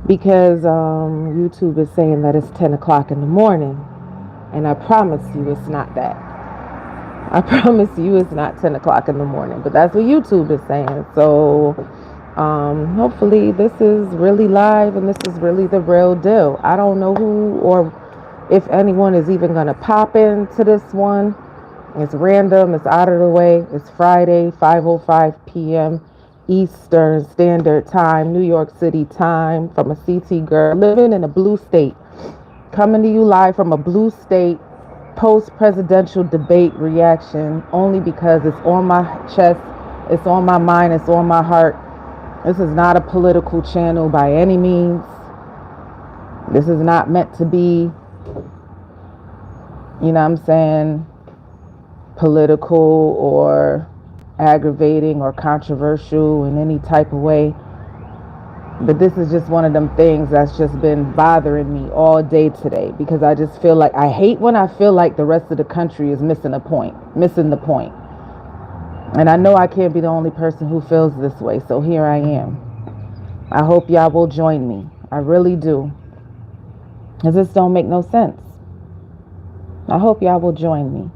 because YouTube is saying that it's 10 o'clock in the morning. And I promise you it's not that. I promise you it's not 10 o'clock in the morning, but that's what YouTube is saying. So hopefully this is really live and this is really the real deal. I don't know who or if anyone is even going to pop into this one. It's random. It's out of the way. It's Friday, 5:05 p.m. Eastern Standard Time, New York City time, from a CT girl living in a blue state. Coming to you live from a blue state post-presidential debate reaction, only because it's on my chest, it's on my mind, it's on my heart. This is not a political channel by any means. This is not meant to be, you know what I'm saying, political or aggravating or controversial in any type of way. But this is just one of them things that's just been bothering me all day today, because I just feel like, I hate when I feel like the rest of the country is missing the point. And I know I can't be the only person who feels this way, so here I am. I hope y'all will join me. I really do. Because this don't make no sense. I hope y'all will join me.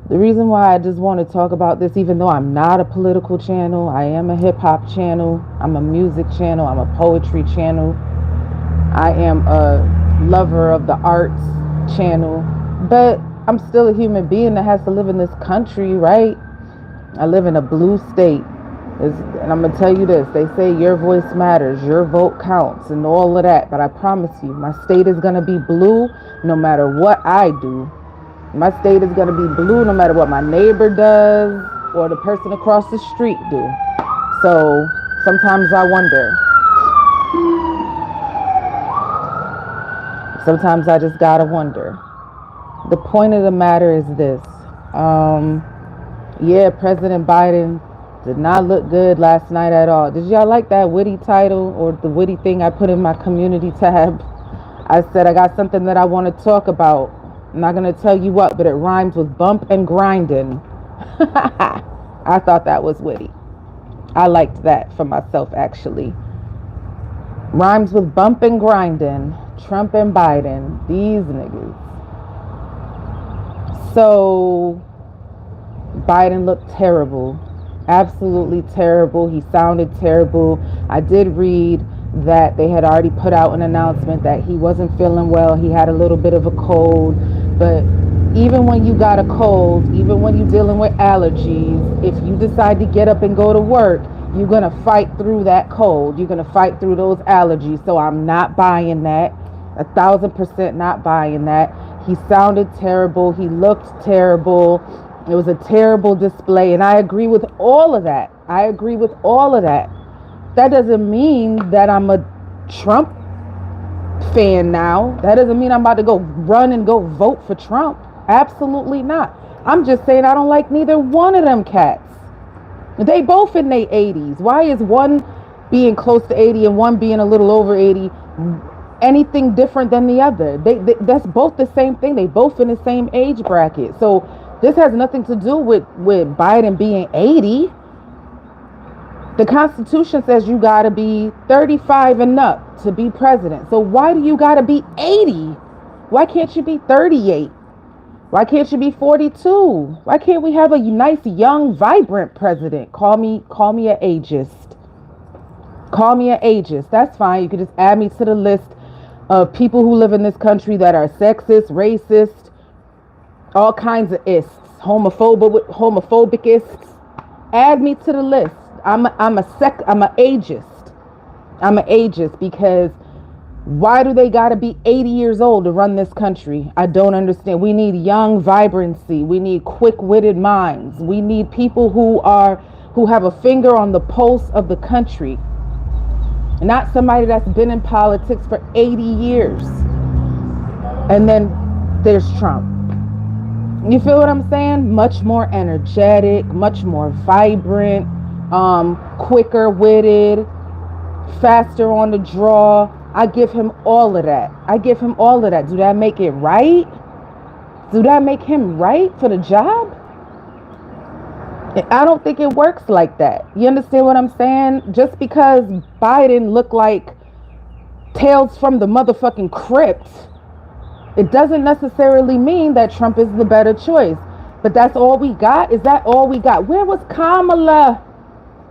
The reason why I just want to talk about this, even though I'm not a political channel, I am a hip-hop channel, I'm a music channel, I'm a poetry channel, I am a lover of the arts channel, but I'm still a human being that has to live in this country, right? I live in a blue state, and I'm going to tell you this, they say your voice matters, your vote counts, and all of that, but I promise you, my state is going to be blue no matter what I do. My state is going to be blue no matter what my neighbor does or the person across the street do. So sometimes I wonder. Sometimes I just got to wonder. The point of the matter is this. Yeah, President Biden did not look good last night at all. Did y'all like that witty title or the witty thing I put in my community tab? I said I got something that I want to talk about. I'm not going to tell you what, but it rhymes with bump and grinding. I thought that was witty. I liked that for myself, actually. Rhymes with bump and grinding. Trump and Biden. These niggas. So, Biden looked terrible. Absolutely terrible. He sounded terrible. I did read that they had already put out an announcement that he wasn't feeling well. He had a little bit of a cold. But even when you got a cold, even when you're dealing with allergies, if you decide to get up and go to work, you're going to fight through that cold. You're going to fight through those allergies. So I'm not buying that. 1,000% not buying that. He sounded terrible. He looked terrible. It was a terrible display. And I agree with all of that. That doesn't mean that I'm a Trump fan now. That doesn't mean I'm about to go run and go vote for Trump. Absolutely not. I'm just saying I don't like neither one of them cats. They both in their 80s. Why is one being close to 80 and one being a little over 80 anything different than the other? That's both the same thing. They both in the same age bracket. So this has nothing to do with Biden being 80. The Constitution says you got to be 35 and up to be president. So why do you got to be 80? Why can't you be 38? Why can't you be 42? Why can't we have a nice, young, vibrant president? Call me an ageist. Call me an ageist. That's fine. You can just add me to the list of people who live in this country that are sexist, racist, all kinds of ists, homophobic ists. Add me to the list. I'm an ageist. I'm an ageist because why do they got to be 80 years old to run this country? I don't understand. We need young vibrancy. We need quick-witted minds. We need people who have a finger on the pulse of the country. Not somebody that's been in politics for 80 years. And then there's Trump. You feel what I'm saying? Much more energetic, much more vibrant, quicker witted, faster on the draw. I give him all of that. Do that make it right? Do that make him right for the job? I don't think it works like that. You understand what I'm saying? Just because Biden looked like Tales from the motherfucking crypt, it doesn't necessarily mean that Trump is the better choice. But that's all we got? Is that all we got? Where was Kamala?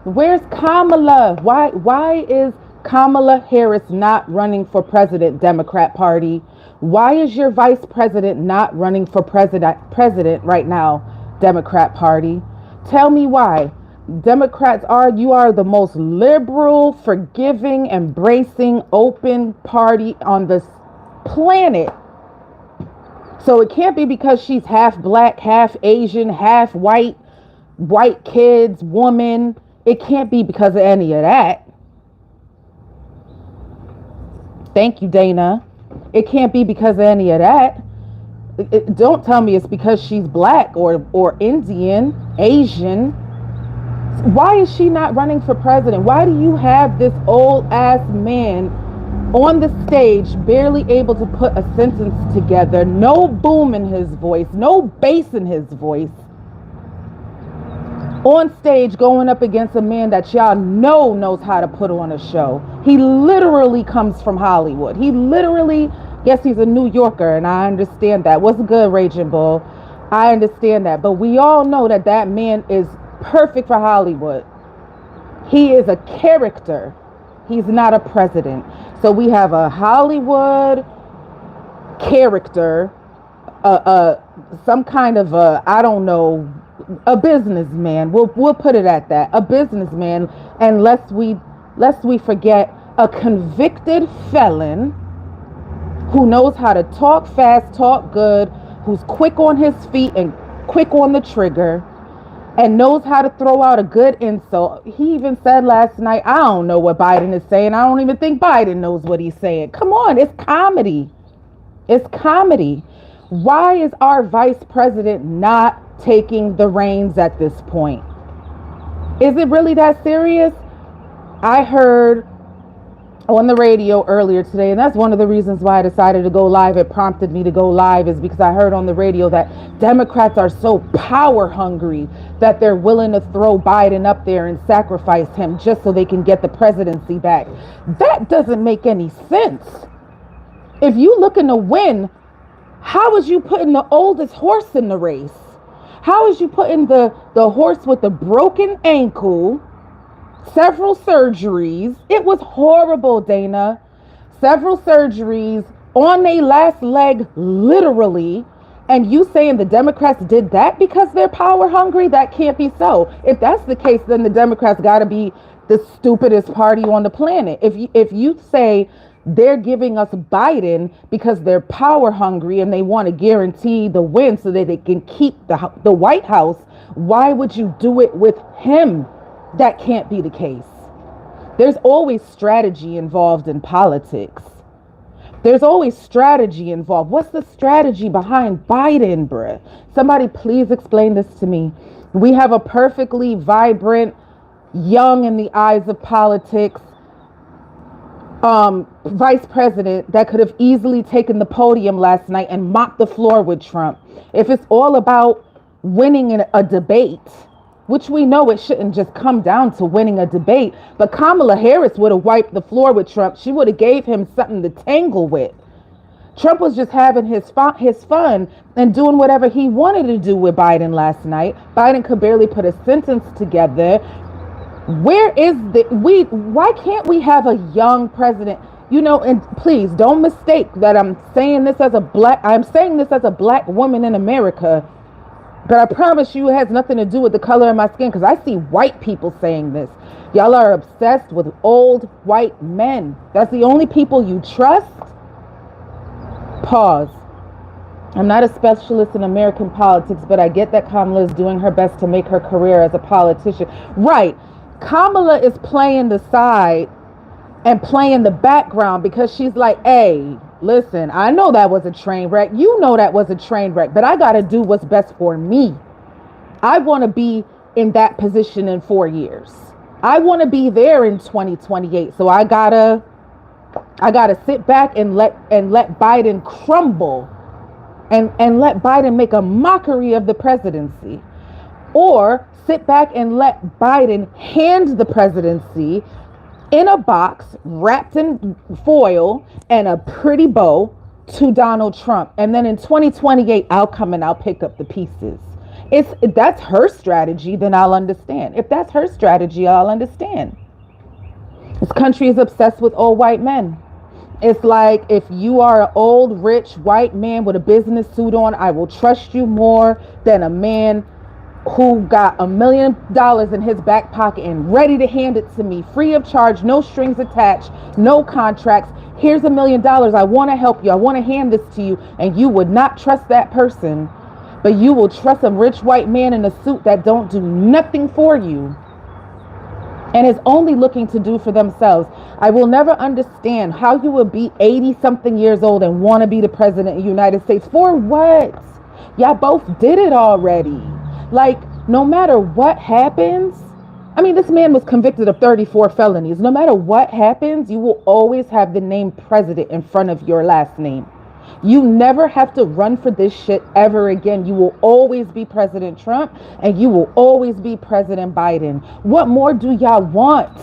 Where's Kamala? Why is Kamala Harris not running for president, Democrat Party? Why is your vice president not running for president right now, Democrat Party? Tell me why. Democrats you are the most liberal, forgiving, embracing, open party on this planet. So it can't be because she's half black, half Asian, half white kids, woman. It can't be because of any of that. Thank you, Dana. It can't be because of any of that. Don't tell me it's because she's black or Indian, Asian. Why is she not running for president? Why do you have this old ass man on the stage, barely able to put a sentence together, no boom in his voice, no bass in his voice, on stage going up against a man that y'all know knows how to put on a show? He literally comes from Hollywood. He literally, yes, he's a New Yorker, and I understand that. What's good, Raging Bull? I understand that. But we all know that that man is perfect for Hollywood. He is a character. He's not a president. So we have a Hollywood character, some kind of I don't know, a businessman. We'll put it at that. A businessman, and lest we forget, a convicted felon who knows how to talk fast, talk good, who's quick on his feet and quick on the trigger, and knows how to throw out a good insult. He even said last night, I don't know what Biden is saying. I don't even think Biden knows what he's saying. Come on, it's comedy. It's comedy. Why is our vice president not taking the reins at this point? Is it really that serious? I heard on the radio earlier today, and that's one of the reasons why I decided to go live. It prompted me to go live is because I heard on the radio that Democrats are so power hungry that they're willing to throw Biden up there and sacrifice him just so they can get the presidency back. That doesn't make any sense. If you looking to win, how is you putting the oldest horse in the race? How is you putting the horse with the broken ankle, several surgeries? It was horrible, Dana. Several surgeries on their last leg, literally. And you saying the Democrats did that because they're power hungry? That can't be so. If that's the case, then the Democrats got to be the stupidest party on the planet. If you say they're giving us Biden because they're power hungry and they want to guarantee the win so that they can keep the White House, why would you do it with him? That can't be the case. There's always strategy involved in politics. There's always strategy involved. What's the strategy behind Biden, bruh? Somebody please explain this to me. We have a perfectly vibrant, young in the eyes of politics, vice president that could have easily taken the podium last night and mopped the floor with Trump. If it's all about winning in a debate, which we know it shouldn't just come down to winning a debate, but Kamala Harris would have wiped the floor with Trump. She would have gave him something to tangle with. Trump was just having his fun and doing whatever he wanted to do with Biden last night. Biden could barely put a sentence together. Why can't we have a young president? You know, and please don't mistake that I'm saying this as a black woman in America. But I promise you it has nothing to do with the color of my skin, because I see white people saying this. Y'all are obsessed with old white men. That's the only people you trust? Pause. I'm not a specialist in American politics, but I get that Kamala is doing her best to make her career as a politician. Right. Kamala is playing the side and playing the background because she's like, hey, listen, I know that was a train wreck. You know that was a train wreck, but I got to do what's best for me. I want to be in that position in 4 years. I want to be there in 2028. So I gotta sit back and let Biden crumble and let Biden make a mockery of the presidency, or sit back and let Biden hand the presidency in a box, wrapped in foil and a pretty bow to Donald Trump. And then in 2028, I'll come and I'll pick up the pieces. If that's her strategy, then I'll understand. If that's her strategy, I'll understand. This country is obsessed with old white men. It's like, if you are an old, rich, white man with a business suit on, I will trust you more than a man who got $1 million in his back pocket and ready to hand it to me free of charge, no strings attached, no contracts. Here's $1 million. I want to help you. I want to hand this to you. And you would not trust that person, but you will trust a rich white man in a suit that don't do nothing for you and is only looking to do for themselves. I will never understand how you would be 80 something years old and want to be the president of the United States. For what? Y'all both did it already. Like, no matter what happens, I mean, this man was convicted of 34 felonies. No matter what happens, you will always have the name president in front of your last name. You never have to run for this shit ever again. You will always be President Trump and you will always be President Biden. What more do y'all want?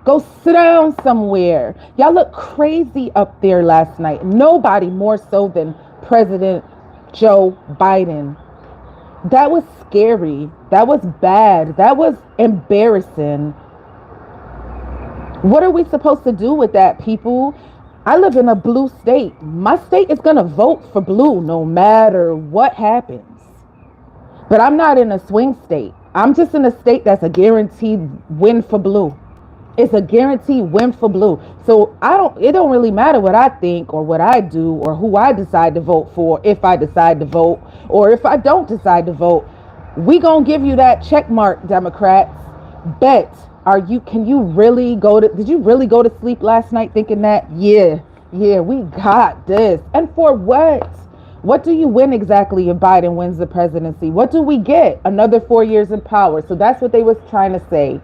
Go sit down somewhere. Y'all look crazy up there last night. Nobody more so than President Joe Biden. That was scary. That was bad. That was embarrassing. What are we supposed to do with that, people? I live in a blue state. My state is going to vote for blue no matter what happens. But I'm not in a swing state. I'm just in a state that's a guaranteed win for blue. It's a guaranteed win for blue. So it don't really matter what I think or what I do or who I decide to vote for, if I decide to vote or if I don't decide to vote. We gonna give you that check mark, Democrats. Bet. Did you really go to sleep last night thinking that? Yeah, we got this. And for what? What do you win exactly if Biden wins the presidency? What do we get? Another 4 years in power. So that's what they was trying to say.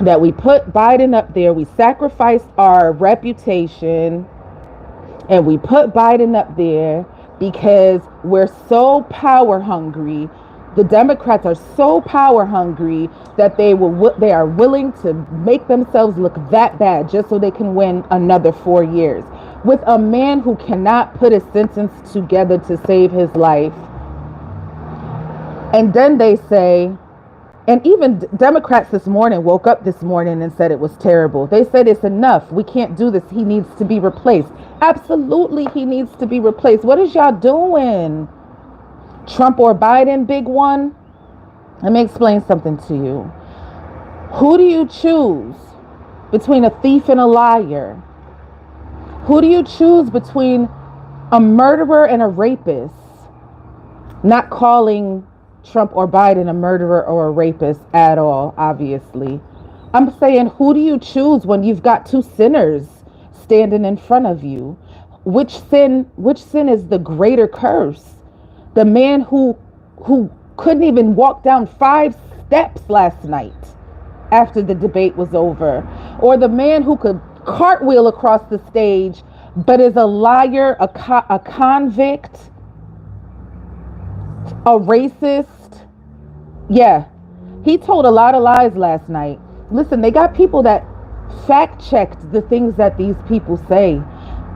That we put Biden up there. We sacrificed our reputation and we put Biden up there because we're so power hungry. The Democrats are so power hungry that they are willing to make themselves look that bad just so they can win another 4 years with a man who cannot put a sentence together to save his life. And then they say, and even Democrats this morning woke up this morning and said it was terrible. They said it's enough. We can't do this. He needs to be replaced. Absolutely, he needs to be replaced. What is y'all doing? Trump or Biden, big one? Let me explain something to you. Who do you choose between a thief and a liar? Who do you choose between a murderer and a rapist? Not calling Trump or Biden a murderer or a rapist at all, obviously. I'm saying, who do you choose when you've got two sinners standing in front of you? Which sin is the greater curse? The man who couldn't even walk down 5 steps last night after the debate was over, or the man who could cartwheel across the stage but is a liar, a convict, a racist. Yeah, he told a lot of lies last night. Listen, they got people that fact checked the things that these people say.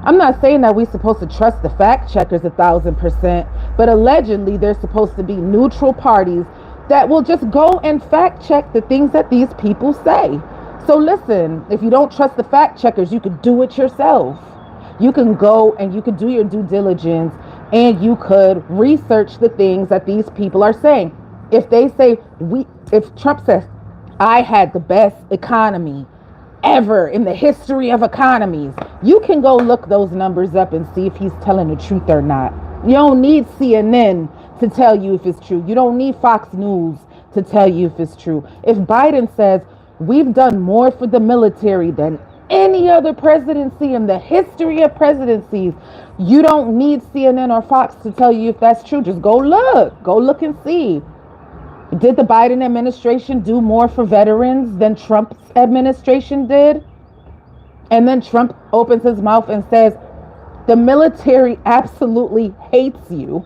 I'm not saying that we're supposed to trust the fact checkers 1,000%, but allegedly there's supposed to be neutral parties that will just go and fact check the things that these people say. So listen, if you don't trust the fact checkers, you could do it yourself. You can go and you could do your due diligence and you could research the things that these people are saying. If they say, if Trump says, I had the best economy ever in the history of economies, you can go look those numbers up and see if he's telling the truth or not. You don't need CNN to tell you if it's true. You don't need Fox News to tell you if it's true. If Biden says we've done more for the military than any other presidency in the history of presidencies, you don't need CNN or Fox to tell you if that's true. Just go look and see. Did the Biden administration do more for veterans than Trump's administration did? And then Trump opens his mouth and says, the military absolutely hates you.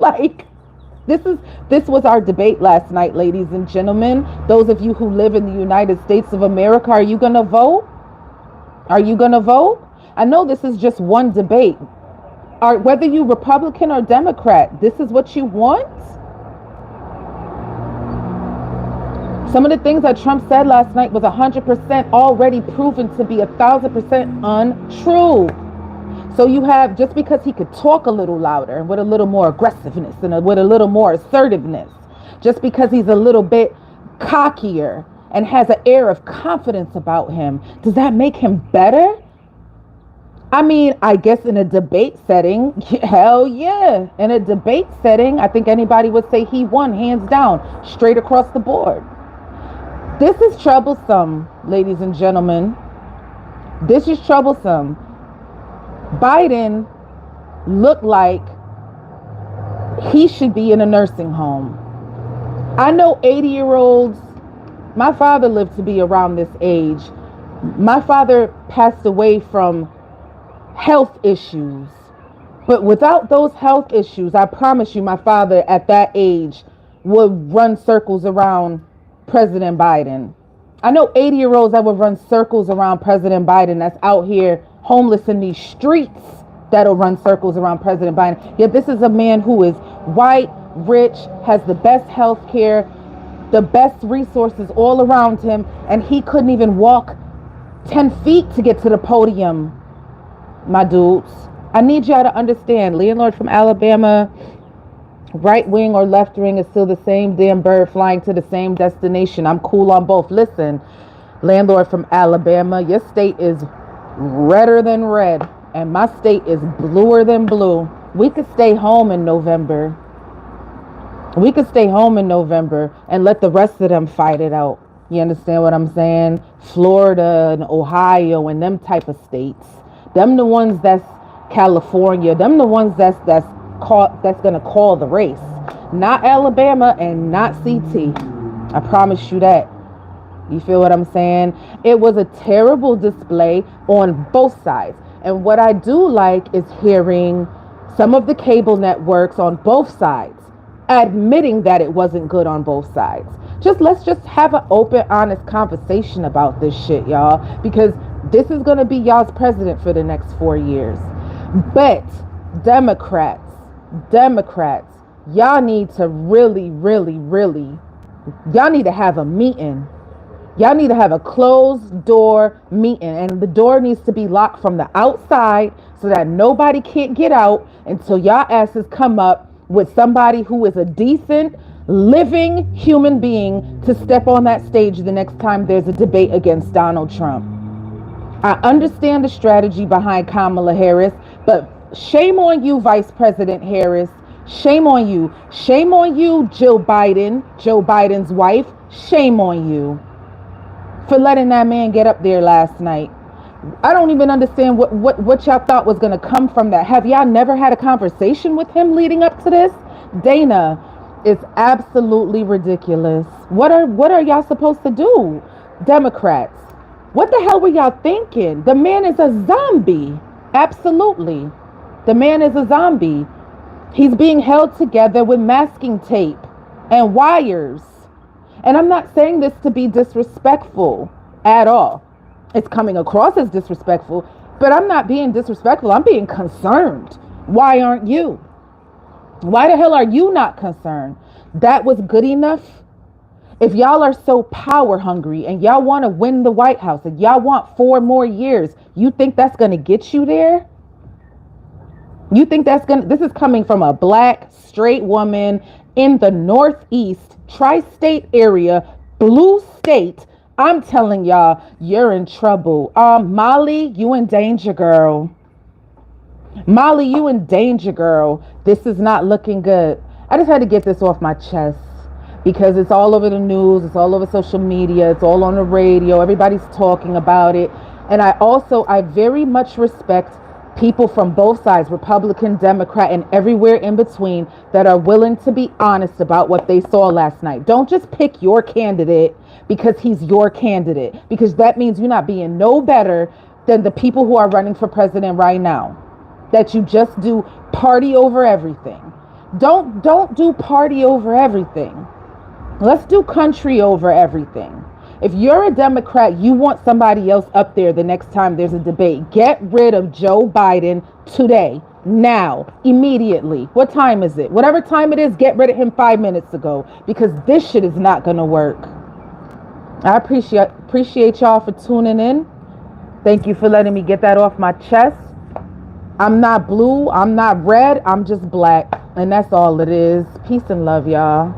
Like, This was our debate last night, ladies and gentlemen. Those of you who live in the United States of America, are you going to vote? Are you going to vote? I know this is just one debate. Whether you Republican or Democrat, this is what you want? Some of the things that Trump said last night was 100% already proven to be 1,000% untrue. So you have, just because he could talk a little louder and with a little more aggressiveness and with a little more assertiveness, just because he's a little bit cockier and has an air of confidence about him, does that make him better? I mean, I guess in a debate setting, hell yeah. In a debate setting, I think anybody would say he won hands down, straight across the board. This is troublesome, ladies and gentlemen. This is troublesome. Biden looked like he should be in a nursing home. I know 80-year-olds. My father lived to be around this age. My father passed away from health issues. But without those health issues, I promise you, my father at that age would run circles around President Biden. I know 80-year-olds that would run circles around President Biden that's out here homeless in these streets that'll run circles around President Biden. Yet this is a man who is white, rich, has the best health care, the best resources all around him, and he couldn't even walk 10 feet to get to the podium. My dudes, I need y'all to understand, landlord from Alabama, right wing or left wing is still the same damn bird flying to the same destination. I'm cool on both. Listen, landlord from Alabama, your state is redder than red, and my state is bluer than blue. We could stay home in November. We could stay home in November and let the rest of them fight it out. You understand what I'm saying? Florida and Ohio and them type of states. Them the ones that's California. Them the ones that's gonna call the race. Not Alabama and not CT. I promise you that. You feel what I'm saying? It was a terrible display on both sides. And what I do like is hearing some of the cable networks on both sides admitting that it wasn't good on both sides. Let's just have an open, honest conversation about this shit, y'all, because this is going to be y'all's president for the next 4 years. But Democrats, y'all need to really, y'all need to have a meeting. Y'all need to have a closed door meeting, and the door needs to be locked from the outside so that nobody can't get out until y'all asses come up with somebody who is a decent, living human being to step on that stage the next time there's a debate against Donald Trump. I understand the strategy behind Kamala Harris, but shame on you, Vice President Harris. Shame on you. Shame on you, Joe Biden's wife. Shame on you for letting that man get up there last night. I don't even understand what y'all thought was going to come from that. Have y'all never had a conversation with him leading up to this? Dana, it's absolutely ridiculous. What are y'all supposed to do? Democrats, what the hell were y'all thinking? The man is a zombie. Absolutely. The man is a zombie. He's being held together with masking tape and wires. And I'm not saying this to be disrespectful at all. It's coming across as disrespectful, but I'm not being disrespectful. I'm being concerned. Why aren't you? Why the hell are you not concerned? That was good enough? If y'all are so power hungry and y'all want to win the White House and y'all want 4 more years, you think that's going to get you there? You think this is coming from a black, straight woman in the Northeast, tri-state area, blue state. I'm telling y'all, you're in trouble. Molly, you in danger, girl. Molly, you in danger, girl. This is not looking good. I just had to get this off my chest because it's all over the news. It's all over social media. It's all on the radio. Everybody's talking about it. And I very much respect people from both sides, Republican, Democrat, and everywhere in between, that are willing to be honest about what they saw last night. Don't just pick your candidate because he's your candidate, because that means you're not being no better than the people who are running for president right now, that you just do party over everything. Don't do party over everything. Let's do country over everything. If you're a Democrat, you want somebody else up there the next time there's a debate. Get rid of Joe Biden today, now, immediately. What time is it? Whatever time it is, get rid of him 5 minutes ago, because this shit is not going to work. I appreciate y'all for tuning in. Thank you for letting me get that off my chest. I'm not blue, I'm not red, I'm just black. And that's all it is. Peace and love, y'all.